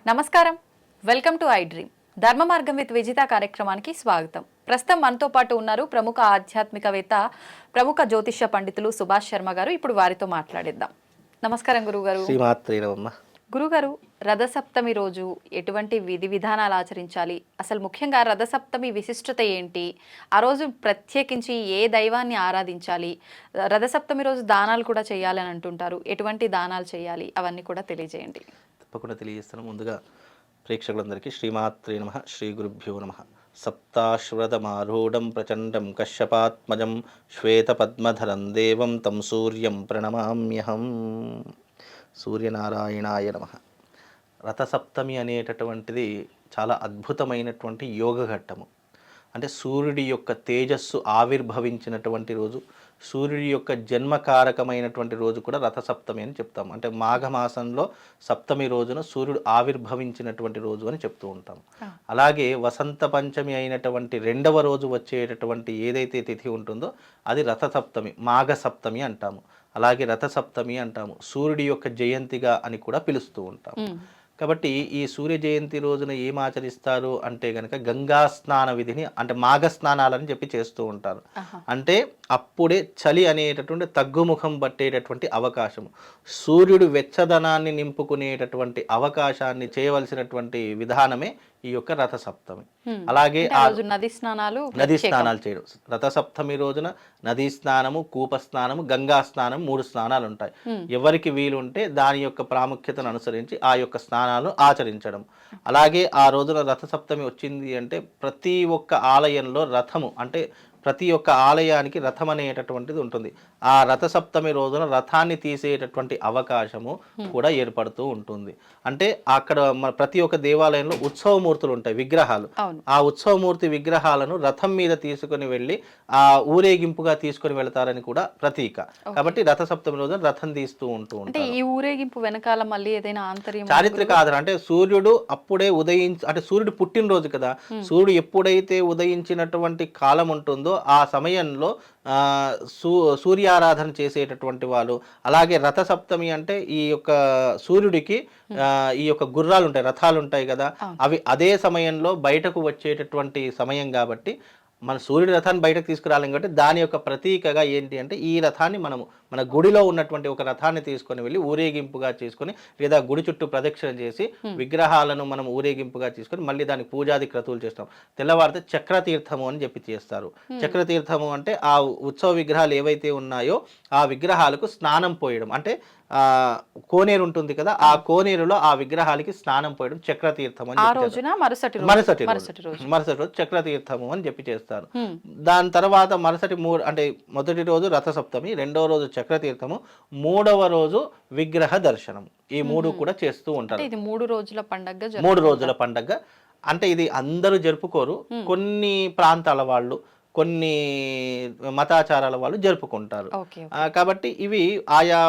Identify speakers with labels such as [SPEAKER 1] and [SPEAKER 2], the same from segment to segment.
[SPEAKER 1] నమస్కారం, welcome to I dream. ధర్మ మార్గం విత్ విజిత కార్యక్రమానికి స్వాగతం. ప్రస్తుతం మనతో పాటు ఉన్నారు ప్రముఖ ఆధ్యాత్మికవేత్త, ప్రముఖ జ్యోతిష్య పండితులు సుభాష్ శర్మ గారు. ఇప్పుడు వారితో మాట్లాడిద్దాం. నమస్కారం గురుగారు. గురుగారు, రథసప్తమి రోజు ఎటువంటి విధి విధానాలు ఆచరించాలి? అసలు ముఖ్యంగా రథసప్తమి విశిష్టత ఏంటి? ఆ రోజు ప్రత్యేకించి ఏ దైవాన్ని ఆరాధించాలి? రథసప్తమి రోజు దానాలు కూడా చేయాలని అంటుంటారు. ఎటువంటి దానాలు చేయాలి? అవన్నీ కూడా తెలియజేయండి.
[SPEAKER 2] తప్పకుండా తెలియజేస్తాను. ముందుగా ప్రేక్షకులందరికీ శ్రీమాత్రే నమః, శ్రీ గురుభ్యో నమః. సప్తాశ్వరథమారూఢం ప్రచండం కశ్యపాత్మజం శ్వేతపద్మధరం దేవం తం సూర్యం ప్రణమామ్యహం. సూర్యనారాయణాయ నమః. రథసప్తమి అనేటటువంటిది చాలా అద్భుతమైనటువంటి యోగ ఘట్టము. అంటే సూర్యుడి యొక్క తేజస్సు ఆవిర్భవించినటువంటి రోజు, సూర్యుడి యొక్క జన్మకారకమైనటువంటి రోజు కూడా రథసప్తమి అని చెప్తాం. అంటే మాఘమాసంలో సప్తమి రోజున సూర్యుడు ఆవిర్భవించినటువంటి రోజు అని చెప్తూ ఉంటాం. అలాగే వసంత పంచమి అయినటువంటి రెండవ రోజు వచ్చేటటువంటి ఏదైతే తిథి ఉంటుందో అది రథసప్తమి, మాఘ సప్తమి అంటాము. అలాగే రథసప్తమి అంటాము. సూర్యుడి యొక్క జయంతిగా అని కూడా పిలుస్తూ ఉంటాం. కాబట్టి ఈ సూర్య జయంతి రోజున ఏం ఆచరిస్తారు అంటే గనక గంగా స్నాన విధిని, అంటే మాఘ స్నానాలని చెప్పి చేస్తూ ఉంటారు. అంటే అప్పుడే చలి అనేటటువంటి తగ్గుముఖం పట్టేటటువంటి అవకాశము, సూర్యుడు వెచ్చదనాన్ని నింపుకునేటటువంటి అవకాశాన్ని చేయవలసినటువంటి విధానమే ఈ యొక్క రథసప్తమి. అలాగే నదీ స్నానాలు చేయడం. రథసప్తమి రోజున నదీ స్నానము, కూప స్నానము, గంగా స్నానం, 3 స్నానాలు ఉంటాయి. ఎవరికి వీలుంటే దాని యొక్క ప్రాముఖ్యతను అనుసరించి ఆ యొక్క స్నానాలు ఆచరించడం. అలాగే ఆ రోజున రథసప్తమి వచ్చింది అంటే ప్రతి ఒక్క ఆలయంలో రథము, అంటే ప్రతి ఒక్క ఆలయానికి రథం అనేటటువంటిది ఉంటుంది. ఆ రథసప్తమి రోజున రథాన్ని తీసేటటువంటి అవకాశము కూడా ఏర్పడుతూ ఉంటుంది. అంటే అక్కడ ప్రతి ఒక్క దేవాలయంలో ఉత్సవమూర్తులు ఉంటాయి, విగ్రహాలు. ఆ ఉత్సవమూర్తి విగ్రహాలను రథం మీద తీసుకుని వెళ్ళి ఆ ఊరేగింపుగా తీసుకుని వెళతారని కూడా ప్రతీక. కాబట్టి రథసప్తమి రోజున రథం తీస్తూ ఉంటారు.
[SPEAKER 1] ఈ ఊరేగింపు వెనకాల మళ్ళీ ఏదైనా ఆంతర్యం,
[SPEAKER 2] చారిత్రక ఆధారం, అంటే సూర్యుడు అప్పుడే అంటే సూర్యుడు పుట్టినరోజు కదా, సూర్యుడు ఎప్పుడైతే ఉదయించినటువంటి కాలం ఉంటుందో ఆ సమయంలో సూర్యారాధన చేసేటటువంటి వాళ్ళు. అలాగే రథసప్తమి అంటే ఈ యొక్క సూర్యుడికి ఈ యొక్క గుర్రాలు ఉంటాయి, రథాలు ఉంటాయి కదా, అవి అదే సమయంలో బయటకు వచ్చేటటువంటి సమయం కాబట్టి మన సూర్యుడి రథాన్ని బయటకు తీసుకురాలేం. కాబట్టి దాని యొక్క ప్రతీకగా ఏంటి అంటే ఈ రథాన్ని మనము మన గుడిలో ఉన్నటువంటి ఒక రథాన్ని తీసుకొని వెళ్ళి ఊరేగింపుగా చేసుకొని, లేదా గుడి చుట్టూ ప్రదక్షిణ చేసి విగ్రహాలను మనం ఊరేగింపుగా తీసుకొని మళ్ళీ దానికి పూజాది క్రతువులు చేస్తాం. తెల్లవారితే చక్రతీర్థము అని చెప్పి చేస్తారు. చక్రతీర్థము అంటే ఆ ఉత్సవ విగ్రహాలు ఏవైతే ఉన్నాయో ఆ విగ్రహాలకు స్నానం పోయడం. అంటే కోనేరు ఉంటుంది కదా, ఆ కోనేరులో ఆ విగ్రహాలకి స్నానం పోయడం చక్రతీర్థం అని మరుసటి రోజు చక్రతీర్థము అని చెప్పి చేస్తారు. దాని తర్వాత అంటే మొదటి రోజు రథసప్తమి, రెండవ రోజు చక్రతీర్థము, 3వ రోజు విగ్రహ దర్శనం. ఈ 3 కూడా చేస్తూ ఉంటారు.
[SPEAKER 1] ఇది 3 రోజుల పండగ.
[SPEAKER 2] 3 రోజుల పండగ. అంటే ఇది అందరూ జరుపుకోరు, కొన్ని ప్రాంతాల వాళ్ళు, కొన్ని మతాచారాల వాళ్ళు జరుపుకుంటారు. కాబట్టి ఇవి ఆయా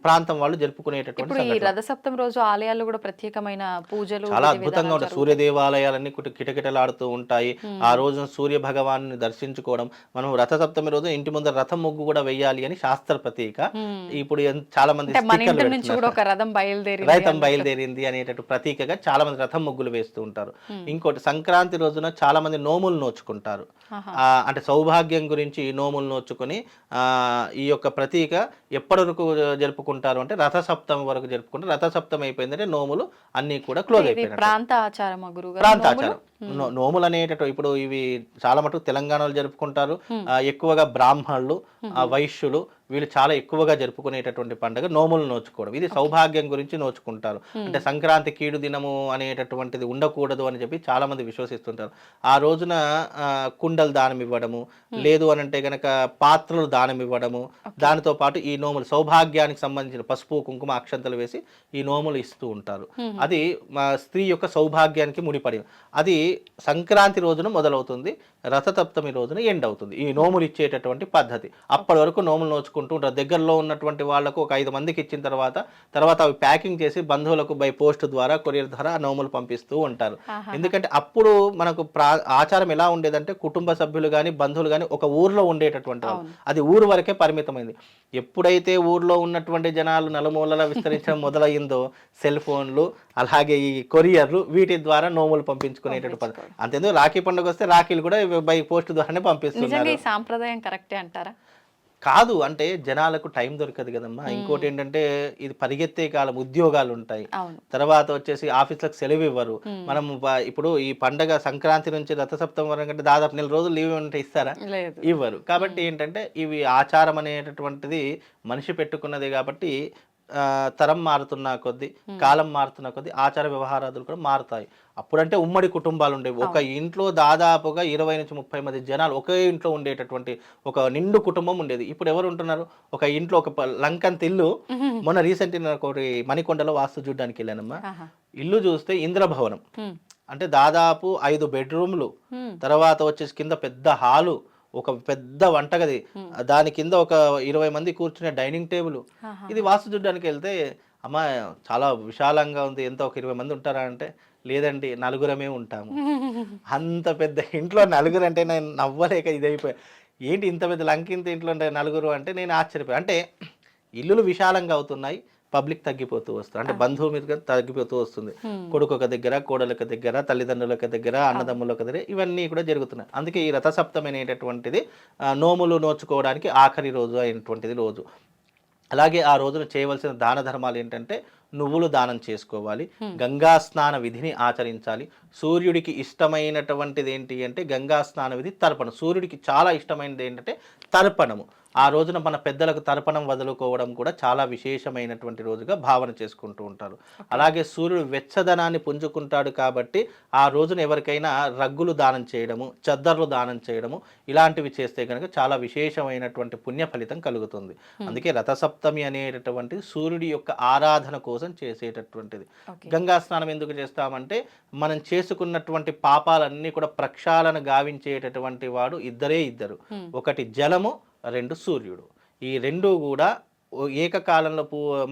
[SPEAKER 2] ప్రాంతం వాళ్ళు జరుపుకునేటటువంటి.
[SPEAKER 1] ఈ రథసప్తమి రోజు ఆలయాల్లో కూడా ప్రత్యేకమైన పూజలు
[SPEAKER 2] చాలా అద్భుతంగా ఉంటాయి. సూర్య దేవాలయాలన్నీ కిటకిటలాడుతూ ఉంటాయి. ఆ రోజున సూర్య భగవాన్ని దర్శించుకోవడం. మనం రథసప్తమి రోజు ఇంటి ముందర రథం ముగ్గు కూడా వెయ్యాలి అని శాస్త్ర ప్రతీక. ఇప్పుడు చాలా మంది రథం బయలుదేరింది అనేటట్టు ప్రతీకగా చాలా మంది రథం ముగ్గులు వేస్తూ ఉంటారు. ఇంకోటి సంక్రాంతి రోజున చాలా మంది నోములు నోచుకుంటారు. అంటే సౌభాగ్యం గురించి నోములు నోచుకొని ఈ యొక్క ప్రతీక ఎప్పటి వరకు జరుపుకుంటారు అంటే రథసప్తమి వరకు జరుపుకుంటారు. రథసప్తమి అయిపోయిందంటే నోములు అన్ని కూడా క్లోజ్ అయిపోయినాయి.
[SPEAKER 1] ప్రాంతాచారం.
[SPEAKER 2] నోములు అనేటట్టు ఇప్పుడు ఇవి చాలా మటుకు తెలంగాణలో జరుపుకుంటారు. ఎక్కువగా బ్రాహ్మణులు, వైశ్యులు వీళ్ళు చాలా ఎక్కువగా జరుపుకునేటటువంటి పండుగ నోములు నోచుకోవడం. ఇది సౌభాగ్యం గురించి నోచుకుంటారు. అంటే సంక్రాంతి కీడు దినము అనేటటువంటిది ఉండకూడదు అని చెప్పి చాలా మంది విశ్వసిస్తుంటారు. ఆ రోజున కుండలు దానం ఇవ్వడము, లేదు అని అంటే గనక పాత్రలు దానం ఇవ్వడము, దానితో పాటు ఈ నోములు సౌభాగ్యానికి సంబంధించిన పసుపు కుంకుమ అక్షంతలు వేసి ఈ నోములు ఇస్తూ ఉంటారు. అది స్త్రీ యొక్క సౌభాగ్యానికి ముడిపడి, అది సంక్రాంతి రోజున మొదలవుతుంది, రథసప్తమి రోజున ఎండ్ అవుతుంది ఈ నోములు ఇచ్చేటటువంటి పద్ధతి. అప్పటి వరకు నోములు నోచుకుంటూ ఉంటారు. దగ్గరలో ఉన్నటువంటి వాళ్లకు ఒక 5 మందికి ఇచ్చిన తర్వాత అవి ప్యాకింగ్ చేసి బంధువులకు బై పోస్ట్ ద్వారా, కొరియర్ ద్వారా నోములు పంపిస్తూ ఉంటారు. ఎందుకంటే అప్పుడు మనకు ఆచారం ఎలా ఉండేదంటే కుటుంబ సభ్యులు కానీ బంధువులు కానీ ఒక ఊర్లో ఉండేటటువంటి వాళ్ళు, అది ఊరు వరకే పరిమితమైంది. ఎప్పుడైతే ఊర్లో ఉన్నటువంటి జనాలు నలుమూలలా విస్తరించడం మొదలయ్యిందో సెల్ ఫోన్లు, అలాగే ఈ కొరియర్లు వీటి ద్వారా నోములు పంపించుకునేటట్టు పద్ధతి. అంతేందుకు రాఖీ పండుగ వస్తే రాఖీలు కూడా బై పోస్ట్ ద్వారానే పంపిస్తున్నారు.
[SPEAKER 1] నిజంగా ఈ సాంప్రదాయం కరెక్టే అంటారా?
[SPEAKER 2] కాదు, అంటే జనాలకు టైం దొరకదు కదమ్మా. ఇంకోటి ఏంటంటే ఇది పరిగెత్తే కాలం, ఉద్యోగాలు ఉంటాయి, తర్వాత వచ్చేసి ఆఫీసులకు సెలవు ఇవ్వరు. మనం ఇప్పుడు ఈ పండగ సంక్రాంతి నుంచి రథసప్తమి వరకు అంటే దాదాపు 4 రోజులు లీవ్ ఉంటే ఇస్తారా? ఇవ్వరు. కాబట్టి ఏంటంటే ఇవి ఆచారం అనేటటువంటిది మనిషి పెట్టుకున్నది కాబట్టి తరం మారుతున్న కొద్దీ, కాలం మారుతున్న కొద్దీ ఆచార వ్యవహారాలు కూడా మారుతాయి. అప్పుడంటే ఉమ్మడి కుటుంబాలు ఉండేవి. ఒక ఇంట్లో దాదాపుగా 20 నుంచి 30 మంది జనాలు ఒకే ఇంట్లో ఉండేటటువంటి ఒక నిండు కుటుంబం ఉండేది. ఇప్పుడు ఎవరు ఉంటున్నారు? ఒక ఇంట్లో ఒక లంకంత ఇల్లు. మొన్న రీసెంట్ ఒకటి మణికొండలో వాస్తు చూడడానికి వెళ్ళానమ్మా. ఇల్లు చూస్తే ఇంద్రభవనం, అంటే దాదాపు 5 బెడ్రూమ్లు, తర్వాత వచ్చేసి కింద పెద్ద హాలు, ఒక పెద్ద వంటగది, దాని కింద ఒక 20 మంది కూర్చునే డైనింగ్ టేబుల్. ఇది వాస్తు చూడడానికి వెళ్తే అమ్మా చాలా విశాలంగా ఉంది, ఎంత ఒక 20 మంది ఉంటారా అంటే లేదండి 4గురమే ఉంటాము. అంత పెద్ద ఇంట్లో 4గురు అంటే నేను నవ్వలేక ఇదైపోయా. ఏంటి ఇంత పెద్ద లంకింత ఇంట్లో ఉంటే 4గురు అంటే నేను ఆశ్చర్యపోయా. అంటే ఇల్లులు విశాలంగా అవుతున్నాయి, పబ్లిక్ తగ్గిపోతూ వస్తుంది, అంటే బంధువు మీద తగ్గిపోతూ వస్తుంది. కొడుకు ఒక దగ్గర, కోడలొక దగ్గర, తల్లిదండ్రులొక దగ్గర, అన్నదమ్ములొక దగ్గర, ఇవన్నీ కూడా జరుగుతున్నాయి. అందుకే ఈ రథసప్తమి అనేటటువంటిది నోములు నోచుకోవడానికి ఆఖరి రోజు అయినటువంటిది రోజు. అలాగే ఆ రోజున చేయవలసిన దాన ధర్మాలు ఏంటంటే నువ్వులు దానం చేసుకోవాలి, గంగా స్నాన విధిని ఆచరించాలి. సూర్యుడికి ఇష్టమైనటువంటిది ఏంటి అంటే గంగా స్నాన విధి, తర్పణం. సూర్యుడికి చాలా ఇష్టమైనది ఏంటంటే తర్పణము. ఆ రోజున మన పెద్దలకు తర్పణం వదులుకోవడం కూడా చాలా విశేషమైనటువంటి రోజుగా భావన చేసుకుంటూ ఉంటారు. అలాగే సూర్యుడు వెచ్చదనాన్ని పుంజుకుంటాడు కాబట్టి ఆ రోజున ఎవరికైనా రగ్గులు దానం చేయడము, చద్దర్లు దానం చేయడము, ఇలాంటివి చేస్తే కనుక చాలా విశేషమైనటువంటి పుణ్య ఫలితం కలుగుతుంది. అందుకే రథసప్తమి అనేటటువంటిది సూర్యుడి యొక్క ఆరాధన కోసం చేసేటటువంటిది. గంగా స్నానం ఎందుకు చేస్తామంటే మనం చేసుకున్నటువంటి పాపాలన్నీ కూడా ప్రక్షాళన గావించేటటువంటి వాడు ఇద్దరు. ఒకటి జలము, 2 సూర్యుడు. ఈ 2 కూడా ఏకకాలంలో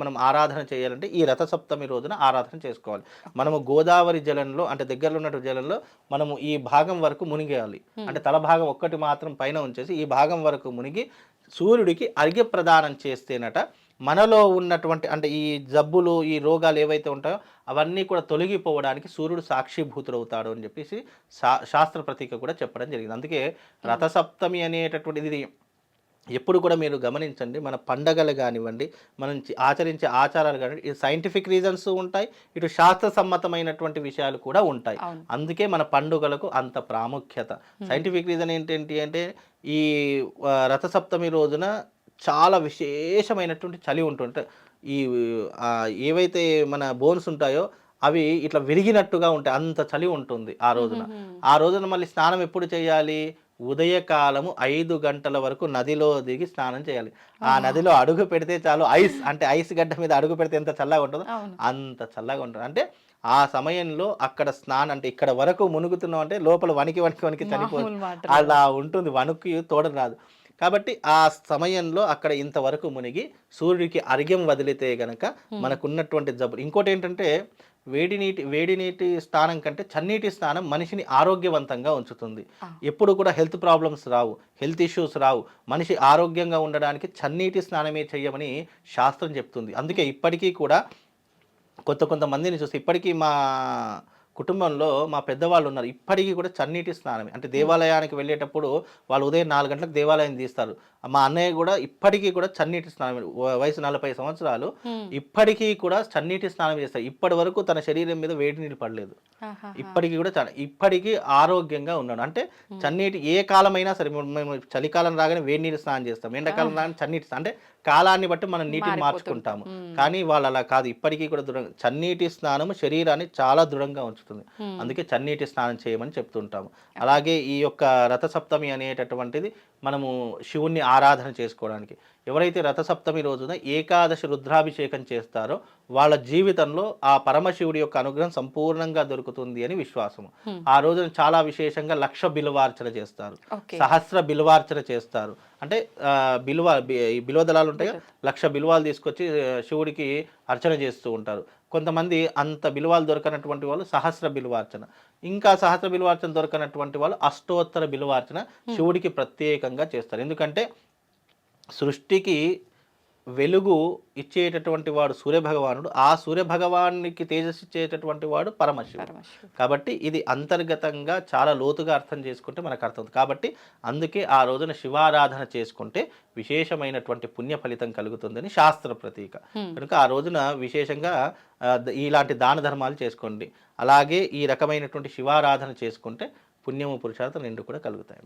[SPEAKER 2] మనం ఆరాధన చేయాలంటే ఈ రథసప్తమి రోజున ఆరాధన చేసుకోవాలి. మనము గోదావరి జలంలో, అంటే దగ్గరలో ఉన్న జలంలో మనము ఈ భాగం వరకు మునిగేయాలి. అంటే తల భాగం ఒక్కటి మాత్రం పైన ఉంచేసి ఈ భాగం వరకు మునిగి సూర్యుడికి అర్ఘ్య ప్రదానం చేస్తేనట మనలో ఉన్నటువంటి అంటే ఈ జబ్బులు, ఈ రోగాలు ఏవైతే ఉంటాయో అవన్నీ కూడా తొలగిపోవడానికి సూర్యుడు సాక్షిభూతుడవుతాడు అని చెప్పేసి శాస్త్ర ప్రతీక కూడా చెప్పడం జరిగింది. అందుకే రథసప్తమి అనేటటువంటిది ఎప్పుడు కూడా మీరు గమనించండి, మన పండగలు కానివ్వండి, మనం ఆచరించే ఆచారాలు కానివ్వండి, ఇటు సైంటిఫిక్ రీజన్స్ ఉంటాయి, ఇటు శాస్త్ర సమ్మతమైనటువంటి విషయాలు కూడా ఉంటాయి. అందుకే మన పండుగలకు అంత ప్రాముఖ్యత. సైంటిఫిక్ రీజన్ ఏంటి అంటే ఈ రథసప్తమి రోజున చాలా విశేషమైనటువంటి చలి ఉంటుంది. ఈ ఏవైతే మన బోన్స్ ఉంటాయో అవి ఇట్లా విరిగినట్టుగా ఉంటాయి, అంత చలి ఉంటుంది ఆ రోజున. ఆ రోజున మళ్ళీ స్నానం ఎప్పుడు చేయాలి? ఉదయకాలము 5 గంటల వరకు నదిలో దిగి స్నానం చేయాలి. ఆ నదిలో అడుగు పెడితే చాలు, ఐస్ గడ్డ మీద అడుగు పెడితే ఎంత చల్లగా ఉంటుందో అంత చల్లగా ఉంటుంది. అంటే ఆ సమయంలో అక్కడ స్నానం, అంటే ఇక్కడ వరకు మునుగుతున్నాం అంటే లోపల వణికి చనిపోతుంది, అలా ఉంటుంది, వణుకు తోడ రాదు. కాబట్టి ఆ సమయంలో అక్కడ ఇంతవరకు మునిగి సూర్యుడికి అర్ఘ్యం వదిలితే గనక మనకున్నటువంటి జబ్బులు. ఇంకోటి ఏంటంటే వేడి నీటి స్నానం కంటే చన్నీటి స్నానం మనిషిని ఆరోగ్యవంతంగా ఉంచుతుంది. ఎప్పుడు కూడా హెల్త్ ప్రాబ్లమ్స్ రావు, హెల్త్ ఇష్యూస్ రావు. మనిషి ఆరోగ్యంగా ఉండడానికి చన్నీటి స్నానమే చెయ్యమని శాస్త్రం చెప్తుంది. అందుకే ఇప్పటికీ కూడా కొంతమందిని చూస్తే ఇప్పటికీ మా కుటుంబంలో మా పెద్దవాళ్ళు ఉన్నారు, ఇప్పటికీ కూడా చన్నీటి స్నానమే. అంటే దేవాలయానికి వెళ్ళేటప్పుడు వాళ్ళు ఉదయం 4 గంటలకు దేవాలయం తీస్తారు. మా అన్నయ్య కూడా ఇప్పటికీ కూడా చన్నీటి స్నానం, వయసు 40 సంవత్సరాలు, ఇప్పటికీ కూడా చన్నీటి స్నానం చేస్తారు. ఇప్పటి వరకు తన శరీరం మీద వేడి నీళ్ళు పడలేదు. ఇప్పటికీ కూడా ఇప్పటికీ ఆరోగ్యంగా ఉన్నాడు. అంటే చన్నీటి ఏ కాలమైనా సరే, మేము చలికాలం రాగానే వేడి నీళ్ళు స్నానం చేస్తాం, ఎండాకాలం రాగానే చన్నీటి, అంటే కాలాన్ని బట్టి మనం నీటిని మార్చుకుంటాము. కానీ వాళ్ళు అలా కాదు, ఇప్పటికీ కూడా చన్నీటి స్నానము శరీరాన్ని చాలా దృఢంగా ఉంచుతుంది. అందుకే చన్నీటి స్నానం చేయమని చెప్తుంటాము. అలాగే ఈ యొక్క రథసప్తమి అనేటటువంటిది మనము శివుణ్ణి ఆరాధన చేసుకోవడానికి. ఎవరైతే రథసప్తమి రోజున ఏకాదశి రుద్రాభిషేకం చేస్తారో వాళ్ళ జీవితంలో ఆ పరమశివుడి యొక్క అనుగ్రహం సంపూర్ణంగా దొరుకుతుంది అని విశ్వాసము. ఆ రోజున చాలా విశేషంగా 1,00,000 బిల్వార్చన చేస్తారు, సహస్ర బిల్వార్చన చేస్తారు. అంటే బిల్వదళాలు ఉంటాయి, 1,00,000 బిల్వాలు తీసుకొచ్చి శివుడికి అర్చన చేస్తూ ఉంటారు. కొంతమంది అంత బిల్వాలు దొరకనటువంటి వాళ్ళు సహస్ర బిల్వార్చన, ఇంకా సహస్ర బిల్వార్చన దొరకనటువంటి వాళ్ళు అష్టోత్తర బిల్వార్చన శివుడికి ప్రత్యేకంగా చేస్తారు. ఎందుకంటే సృష్టికి వెలుగు ఇచ్చేటటువంటి వాడు సూర్యభగవానుడు, ఆ సూర్యభగవానికి తేజస్సు ఇచ్చేటటువంటి వాడు పరమశివుడు.
[SPEAKER 1] పరమశివుడు.
[SPEAKER 2] కాబట్టి ఇది అంతర్గతంగా చాలా లోతుగా అర్థం చేసుకుంటే మనకు అర్థం. కాబట్టి అందుకే ఆ రోజున శివారాధన చేసుకుంటే విశేషమైనటువంటి పుణ్య ఫలితం కలుగుతుందని శాస్త్ర ప్రతీక. కనుక ఆ రోజున విశేషంగా ఇలాంటి దాన ధర్మాలు చేసుకోండి. అలాగే ఈ రకమైనటువంటి శివారాధన చేసుకుంటే పుణ్యము పురుషార్థం రెండు కూడా కలుగుతాయమ్మా.